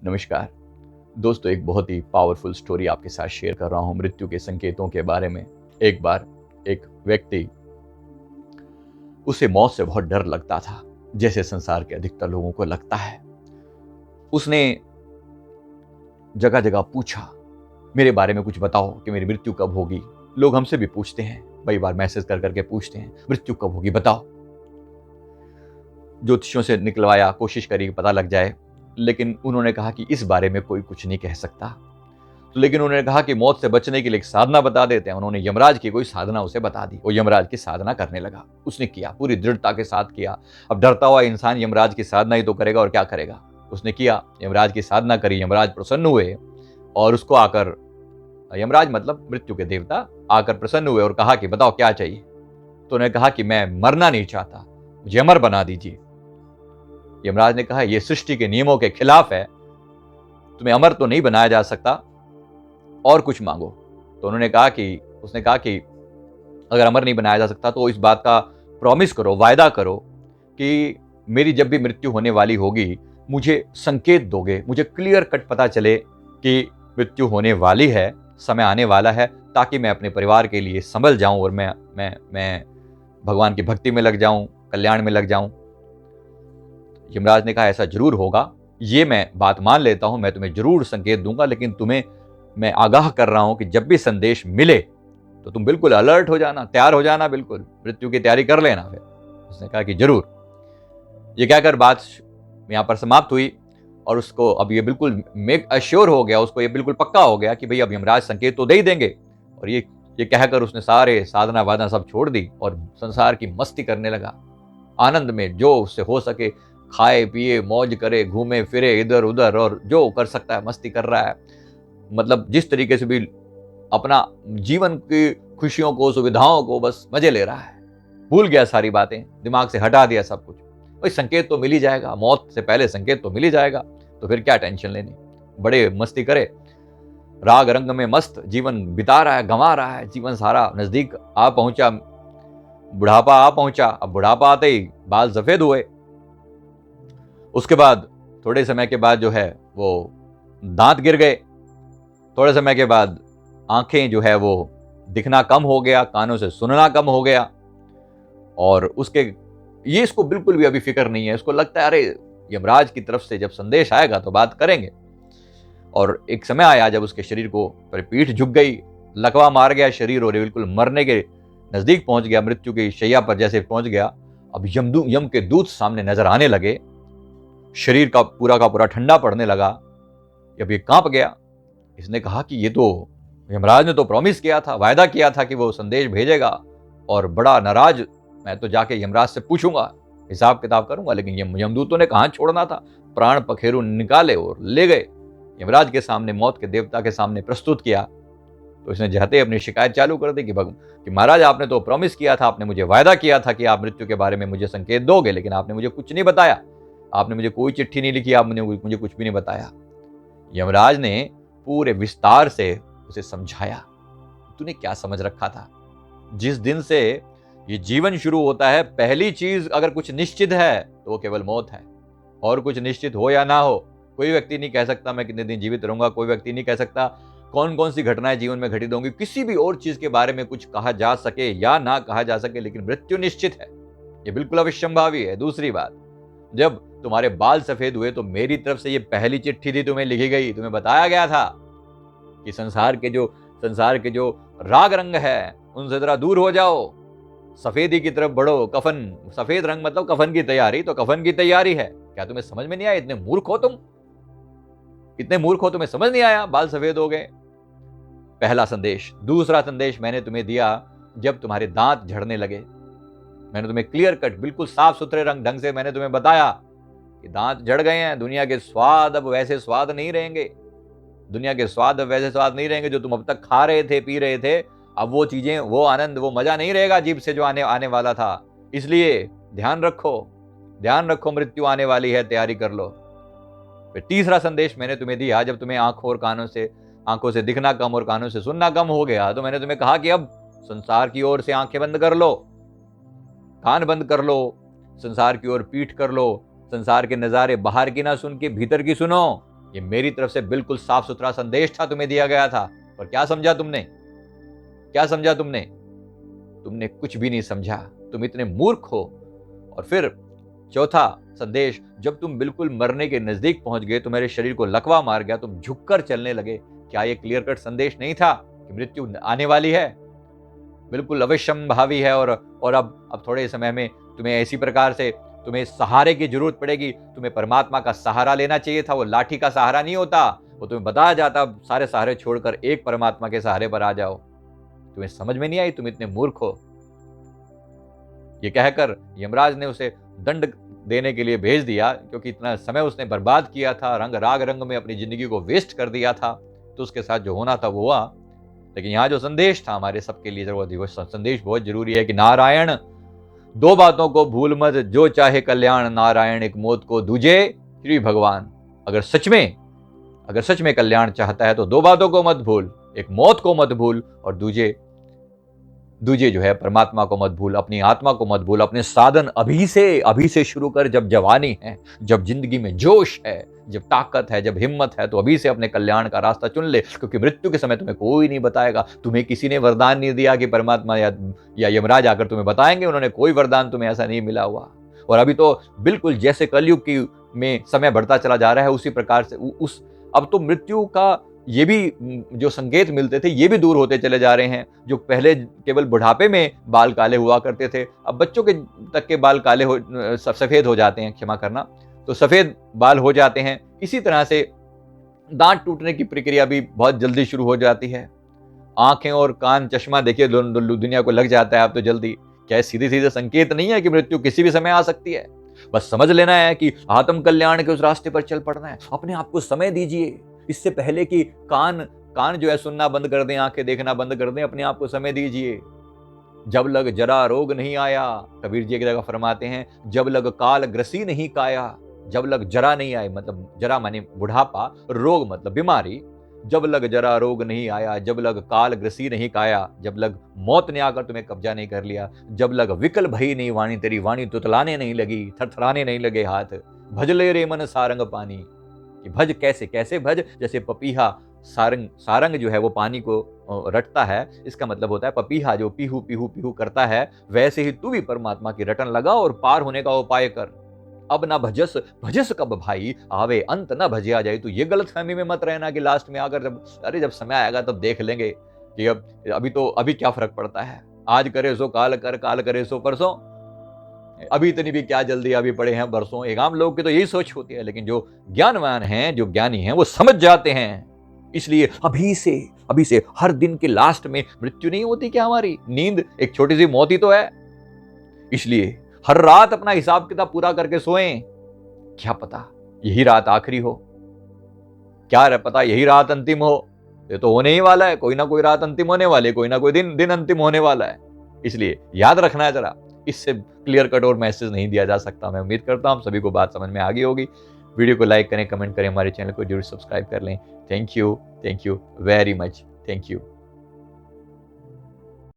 नमस्कार दोस्तों, एक बहुत ही पावरफुल स्टोरी आपके साथ शेयर कर रहा हूं मृत्यु के संकेतों के बारे में। एक बार एक व्यक्ति, उसे मौत से बहुत डर लगता था, जैसे संसार के अधिकतर लोगों को लगता है। उसने जगह जगह पूछा, मेरे बारे में कुछ बताओ कि मेरी मृत्यु कब होगी। लोग हमसे भी पूछते हैं, कई बार मैसेज कर करके पूछते हैं, मृत्यु कब होगी बताओ। ज्योतिषियों से निकलवाया, कोशिश करी कि पता लग जाए, लेकिन उन्होंने कहा कि इस बारे में कोई कुछ नहीं कह सकता। तो लेकिन उन्होंने कहा कि मौत से बचने के लिए एक साधना बता देते हैं। उन्होंने यमराज की कोई साधना उसे बता दी। वो यमराज की साधना करने लगा। उसने किया, पूरी दृढ़ता के साथ किया। अब डरता हुआ इंसान यमराज की साधना ही तो करेगा, और क्या करेगा। उसने किया, यमराज की साधना करी। यमराज प्रसन्न हुए और उसको आकर, यमराज मतलब मृत्यु के देवता, आकर प्रसन्न हुए और कहा कि बताओ क्या चाहिए। तो उन्होंने कहा कि मैं मरना नहीं चाहता, मुझे अमर बना दीजिए। यमराज ने कहा, यह सृष्टि के नियमों के खिलाफ है, तुम्हें अमर तो नहीं बनाया जा सकता, और कुछ मांगो। तो उसने कहा कि अगर अमर नहीं बनाया जा सकता तो इस बात का प्रॉमिस करो, वायदा करो कि मेरी जब भी मृत्यु होने वाली होगी, मुझे संकेत दोगे, मुझे क्लियर कट पता चले कि मृत्यु होने वाली है, समय आने वाला है, ताकि मैं अपने परिवार के लिए संभल जाऊं और मैं भगवान की भक्ति में लग जाऊं, कल्याण में लग जाऊं। यमराज ने कहा, ऐसा जरूर होगा, ये मैं बात मान लेता हूं, मैं तुम्हें जरूर संकेत दूंगा, लेकिन तुम्हें मैं आगाह कर रहा हूं कि जब भी संदेश मिले तो तुम बिल्कुल अलर्ट हो जाना, तैयार हो जाना, बिल्कुल मृत्यु की तैयारी कर लेना। फिर उसने कहा कि जरूर। ये कहकर बात यहां पर समाप्त हुई, और उसको अब ये बिल्कुल मेक अश्योर हो गया, उसको ये बिल्कुल पक्का हो गया कि भाई अब यमराज संकेत तो दे ही देंगे। और ये कहकर उसने सारे साधना वादना सब छोड़ दी और संसार की मस्ती करने लगा। आनंद में जो उससे हो सके खाए पिए, मौज करे, घूमे फिरे इधर उधर, और जो कर सकता है मस्ती कर रहा है। मतलब जिस तरीके से भी अपना जीवन की खुशियों को, सुविधाओं को बस मजे ले रहा है। भूल गया सारी बातें, दिमाग से हटा दिया सब कुछ। भाई संकेत तो मिल ही जाएगा, मौत से पहले संकेत तो मिल ही जाएगा, तो फिर क्या टेंशन लेनी। बड़े मस्ती करे, राग रंग में मस्त जीवन बिता रहा है, गंवा रहा है। जीवन सारा नजदीक आ पहुंचा, बुढ़ापा आ पहुंचा। अब बुढ़ापा आते ही बाल सफेद हुए। उसके बाद थोड़े समय के बाद जो है वो दांत गिर गए। थोड़े समय के बाद आंखें जो है वो दिखना कम हो गया, कानों से सुनना कम हो गया। और ये इसको बिल्कुल भी अभी फिक्र नहीं है। इसको लगता है अरे यमराज की तरफ से जब संदेश आएगा तो बात करेंगे। और एक समय आया जब उसके शरीर को पर पीठ झुक गई, लकवा मार गया शरीर, और बिल्कुल मरने के नजदीक पहुंच गया, मृत्यु की शैया पर जैसे पहुंच गया। अब यम के दूत सामने नजर आने लगे। शरीर का पूरा ठंडा पड़ने लगा। अब ये कांप गया। इसने कहा कि ये तो यमराज ने तो प्रॉमिस किया था, वायदा किया था कि वो संदेश भेजेगा, और बड़ा नाराज। मैं तो जाके यमराज से पूछूंगा, हिसाब किताब करूंगा। लेकिन यमदूतों ने कहां छोड़ना था, प्राण पखेरु निकाले और ले गए। यमराज के सामने, मौत के देवता के सामने प्रस्तुत किया। तो इसने जहते अपनी शिकायत चालू कर दी कि महाराज आपने तो प्रॉमिस किया था, आपने मुझे वायदा किया था कि आप मृत्यु के बारे में मुझे संकेत दोगे, लेकिन आपने मुझे कुछ नहीं बताया, आपने मुझे कोई चिट्ठी नहीं लिखी, आपने मुझे कुछ भी नहीं बताया। यमराज ने पूरे विस्तार से उसे समझाया, तूने क्या समझ रखा था। जिस दिन से ये जीवन शुरू होता है, पहली चीज अगर कुछ निश्चित है तो वो केवल मौत है। और कुछ निश्चित हो या ना हो, कोई व्यक्ति नहीं कह सकता मैं कितने दिन जीवित रहूंगा। कोई व्यक्ति नहीं कह सकता कौन कौन सी घटनाएं जीवन में घटित होंगी। किसी भी और चीज के बारे में कुछ कहा जा सके या ना कहा जा सके, लेकिन मृत्यु निश्चित है, ये बिल्कुल अविश्वंभावी है। दूसरी बात, जब तुम्हारे बाल सफेद हुए तो मेरी तरफ से ये पहली चिट्ठी थी, तुम्हें लिखी गई, तुम्हें बताया गया था कि संसार के जो राग रंग है उनसे जरा दूर हो जाओ, सफेदी की तरफ बढ़ो। कफन, सफेद रंग मतलब कफन की तैयारी, तो कफन की तैयारी है। क्या तुम्हें समझ में नहीं आया? इतने मूर्ख हो तुम, इतने मूर्ख हो, तुम्हें समझ नहीं आया? बाल सफेद हो गए, पहला संदेश। दूसरा संदेश मैंने तुम्हें दिया जब तुम्हारे दांत झड़ने लगे। मैंने तुम्हें क्लियर कट, बिल्कुल साफ सुथरे ढंग से मैंने तुम्हें बताया कि दांत झड़ गए हैं। दुनिया के स्वाद अब वैसे स्वाद नहीं रहेंगे, दुनिया के स्वाद अब वैसे स्वाद नहीं रहेंगे जो तुम अब तक खा रहे थे, पी रहे थे। अब वो चीजें, वो आनंद, वो मजा नहीं रहेगा जीभ से जो आने वाला था। इसलिए ध्यान रखो, मृत्यु आने वाली है, तैयारी कर लो। फिर तीसरा संदेश मैंने तुम्हें दिया जब तुम्हें आंखों से दिखना कम और कानों से सुनना कम हो गया, तो मैंने तुम्हें कहा कि अब संसार की ओर से आंखें बंद कर लो, कान बंद कर लो, संसार की ओर पीठ कर लो। संसार के नजारे बाहर की ना सुन के भीतर की सुनो। ये मेरी तरफ से बिल्कुल साफ सुथरा संदेश था, तुम्हें दिया गया था, पर क्या समझा तुमने? क्या समझा तुमने? तुमने कुछ भी नहीं समझा, तुम इतने मूर्ख हो। और फिर चौथा संदेश, जब तुम बिल्कुल मरने के नजदीक पहुंच गए, तुम्हारे शरीर को लकवा मार गया, तुम झुककर चलने लगे, क्या ये क्लियर कट संदेश नहीं था कि मृत्यु आने वाली है, बिल्कुल अवश्यंभावी है? और अब थोड़े समय में तुम्हें ऐसी प्रकार से तुम्हें सहारे की जरूरत पड़ेगी, तुम्हें परमात्मा का सहारा लेना चाहिए था। वो लाठी का सहारा नहीं होता, वो तुम्हें बताया जाता सारे सहारे छोड़कर एक परमात्मा के सहारे पर आ जाओ। तुम्हें समझ में नहीं आई, तुम इतने मूर्ख हो। ये कहकर यमराज ने उसे दंड देने के लिए भेज दिया, क्योंकि इतना समय उसने बर्बाद किया था, राग रंग में अपनी जिंदगी को वेस्ट कर दिया था, तो उसके साथ जो होना था वो हुआ। लेकिन यहाँ जो संदेश था हमारे सबके लिए, वो संदेश बहुत जरूरी है कि नारायण, दो बातों को भूल मत, जो चाहे कल्याण नारायण, एक मौत को दूजे श्री भगवान। अगर सच में कल्याण चाहता है तो दो बातों को मत भूल, एक मौत को मत भूल, और दूजे जो है परमात्मा को मत भूल, अपनी आत्मा को मत भूल। अपने साधन अभी से शुरू कर, जब जवानी है, जब जिंदगी में जोश है, जब ताकत है, जब हिम्मत है, तो अभी से अपने कल्याण का रास्ता चुन ले, क्योंकि मृत्यु के समय तुम्हें कोई नहीं बताएगा। तुम्हें किसी ने वरदान नहीं दिया कि परमात्मा या यमराज आकर तुम्हें बताएंगे, उन्होंने कोई वरदान तुम्हें ऐसा नहीं मिला हुआ। और अभी तो बिल्कुल जैसे कलयुग की में समय बढ़ता चला जा रहा है, उसी प्रकार से अब तो मृत्यु का ये भी जो संकेत मिलते थे, ये भी दूर होते चले जा रहे हैं। जो पहले केवल बुढ़ापे में बाल काले हुआ करते थे, अब बच्चों के तक के बाल काले सफेद हो जाते हैं, क्षमा करना, तो सफेद बाल हो जाते हैं। इसी तरह से दांत टूटने की प्रक्रिया भी बहुत जल्दी शुरू हो जाती है। आंखें और कान, चश्मा देखिए दुनिया को लग जाता है अब तो जल्दी। क्या सीधे सीधे संकेत नहीं है कि मृत्यु किसी भी समय आ सकती है? बस समझ लेना है कि आत्म कल्याण के उस रास्ते पर चल पड़ना है। अपने आप को समय दीजिए, इससे पहले कि कान जो है सुनना बंद कर दें, आंखें देखना बंद कर दें, अपने आप को समय दीजिए। जब लग जरा रोग नहीं आया, कबीर जी एक जगह फरमाते हैं, जब लग काल ग्रसी नहीं काया। जब लग जरा नहीं आए, मतलब जरा माने बुढ़ापा, रोग मतलब बीमारी। जब लग जरा रोग नहीं आया, जब लग काल ग्रसी नहीं काया, जब लग मौत ने आकर तुम्हें कब्जा नहीं कर लिया, जब लग विकल भई नहीं वाणी, तेरी वाणी तुतलाने नहीं लगी, थरथराने नहीं लगे हाथ। भज ले रे मन सारंग पानी, कि भज कैसे भज, जैसे पपीहा सारंग जो है वो पानी को रटता है, इसका मतलब होता है पपीहा जो पीहू पीहू पीहू करता है, वैसे ही तू भी परमात्मा की रटन लगा और पार होने का उपाय कर। अब ना भजस कब भाई, आवे अंत ना भजिया जाए। तो ये गलतफहमी में मत रहना कि लास्ट में आकर जब समय आएगा तब देख लेंगे कि अभी क्या फर्क पड़ता है। आज करे सो काल कर, काल करे सो परसों, अभी इतनी भी क्या जल्दी अभी पड़े हैं बरसों। एक आम लोग की तो यही सोच होती है, लेकिन जो ज्ञानवान हैं, जो ज्ञानी हैं, वो समझ जाते हैं। इसलिए अभी से हर दिन के लास्ट में मृत्यु नहीं होती क्या? हमारी नींद एक छोटी सी मौत ही तो है। इसलिए हर रात अपना हिसाब किताब पूरा करके सोएं। क्या पता यही रात आखिरी हो, क्या पता यही रात अंतिम हो। ये तो होने ही वाला है, कोई ना कोई रात अंतिम होने वाली है, कोई ना कोई दिन अंतिम होने वाला है। इसलिए याद रखना है जरा, इससे क्लियर कट और मैसेज नहीं दिया जा सकता। मैं उम्मीद करता हूं सभी को बात समझ में आ गई होगी। वीडियो को लाइक करें, कमेंट करें, हमारे चैनल को जरूर सब्सक्राइब कर लें। Thank you very much, thank you.